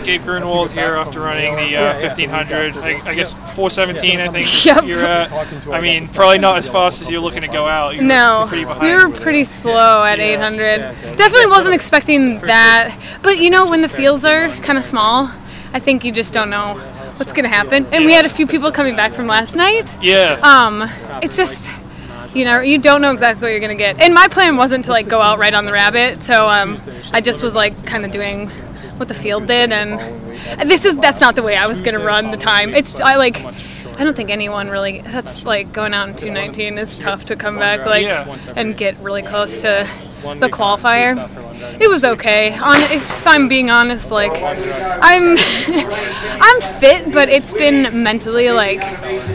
Gabe Grunewald here after running the 1500. I guess 4:17. I think Yep. you're at. I mean, probably not as fast as you're looking to go out. No, pretty behind. we were pretty slow at 800. Definitely wasn't expecting that. But you know, when the fields are kind of small, I think you just don't know what's going to happen. And we had a few people coming back from last night. Yeah. It's just, you know, you don't know exactly what you're going to get. And my plan wasn't to, like, go out right on the rabbit. So I just was, like, kind of doing what the field did. And that's not the way I was going to run the time. I don't think anyone really, that's like going out in 2:19 is tough to come back and get really close to the qualifier. It was okay. If I'm being honest, like I'm fit, but it's been mentally like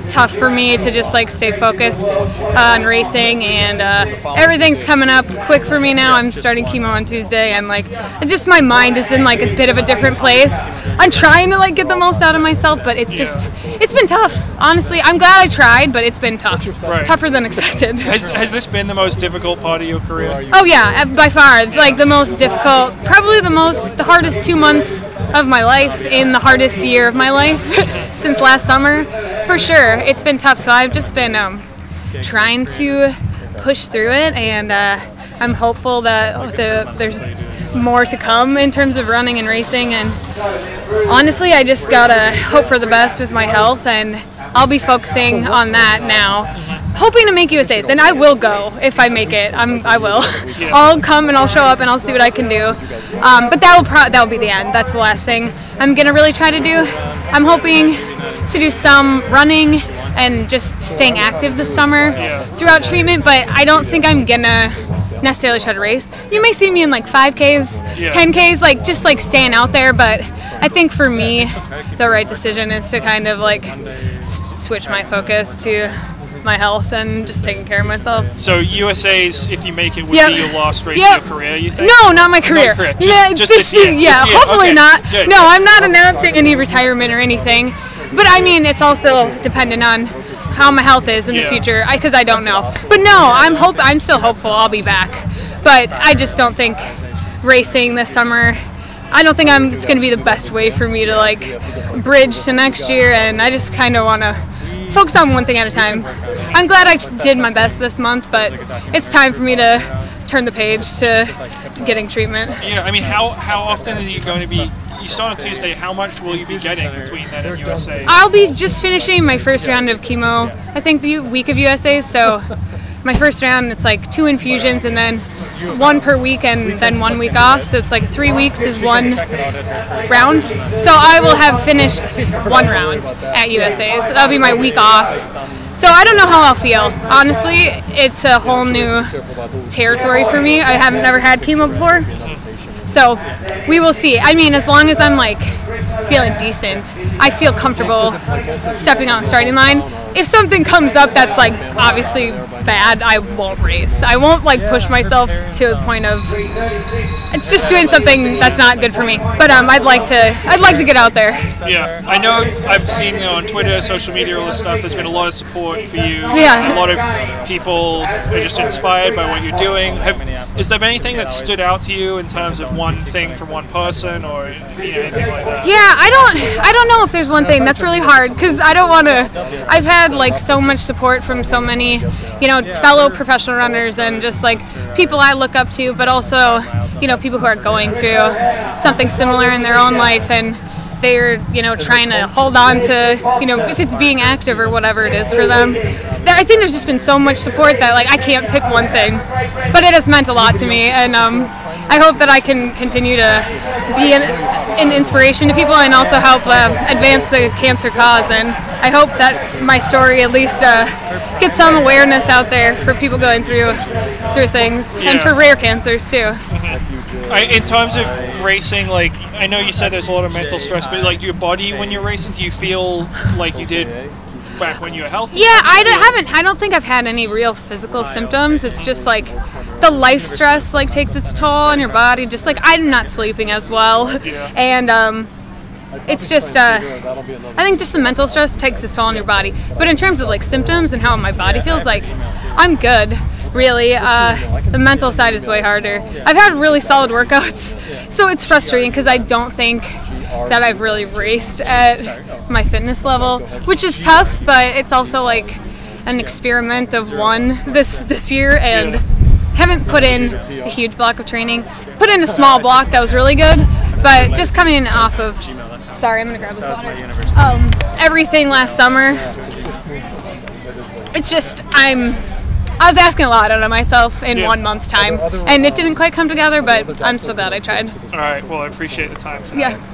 tough for me to just like stay focused on racing, and everything's coming up quick for me now. I'm starting chemo on Tuesday, and like just my mind is in like a bit of a different place. I'm trying to like get the most out of myself, but it's been tough. Honestly, I'm glad I tried, but it's been tough. Right. Tougher than expected. Has this been the most difficult part of your career? Oh yeah, by far. It's like the most difficult, probably the hardest 2 months of my life in the hardest year of my life since last summer. For sure, it's been tough. So I've just been trying to push through it, and I'm hopeful that there's more to come in terms of running and racing. And honestly, I just gotta hope for the best with my health, and I'll be focusing on that now, hoping to make USAs. And I will go if I make it. I will. I'll come and I'll show up and I'll see what I can do. But that will be the end. That's the last thing I'm gonna really try to do. I'm hoping to do some running and just staying active this summer throughout treatment. But I don't think I'm gonna necessarily try to race. You may see me in like 5Ks, 10Ks, like just like staying out there, but I think for me the right decision is to kind of like switch my focus to my health and just taking care of myself. So USAs, if you make it, would be your last race of your career, you think? No, not my career. Just this year. Yeah, this year. hopefully Okay. not. Good. No, I'm not announcing any retirement or anything. But I mean, it's also dependent on how my health is in the future, because I don't know. But no, I'm still hopeful I'll be back. But I just don't think racing this summer, I don't think it's going to be the best way for me to like bridge to next year, and I just kind of want to focus on one thing at a time. I'm glad I did my best this month, but it's time for me to turn the page to getting treatment. Yeah, I mean, how often is it going to be? You start on Tuesday. How much will you be getting between that and USA? I'll be just finishing my first round of chemo, I think the week of USAs. So my first round, it's like 2 infusions and then 1 per week and then 1 week off. So it's like 3 weeks is 1 round. So I will have finished 1 round at USAs. So that'll be my week off. So I don't know how I'll feel. Honestly, it's a whole new territory for me. I haven't never had chemo before. So we will see. I mean, as long as I'm like feeling decent, I feel comfortable stepping on the starting line. If something comes up that's like obviously bad, I won't race. I won't like push myself to the point of it's just doing something that's not good for me. But I'd like to get out there. Yeah, I know. I've seen on Twitter, social media, all this stuff. There's been a lot of support for you. Yeah. A lot of people are just inspired by what you're doing. Is there anything that stood out to you in terms of one thing from one person, or anything like that? Yeah, I don't know if there's one thing. That's really hard because I don't want to. I've had like so much support from so many, fellow professional runners and just like people I look up to, but also, people who are going through something similar in their own life, and they're, trying to hold on to, if it's being active or whatever it is for them. I think there's just been so much support that like I can't pick one thing, but it has meant a lot to me, and I hope that I can continue to be an inspiration to people and also help advance the cancer cause. And I hope that my story at least gets some awareness out there for people going through things, and for rare cancers too. In terms of racing, like I know you said there's a lot of mental stress, but like your body when you're racing, do you feel like you did back when you were healthy? Yeah, I don't think I've had any real physical symptoms. It's just like the life stress like takes its toll on your body. Just like I'm not sleeping as well, and it's just I think just the mental stress takes its toll on your body. But in terms of like symptoms and how my body feels, like I'm good. really. The mental side is way harder. I've had really solid workouts, so it's frustrating because I don't think that I've really raced at my fitness level, which is tough, but it's also like an experiment of one this year, and haven't put in a huge block of training. Put in a small block that was really good, but just coming off of, sorry, I'm gonna grab this water. Everything last summer, it's just I was asking a lot out of myself in 1 month's time, and it didn't quite come together, but I'm so glad I tried. All right, well, I appreciate the time tonight. Yeah.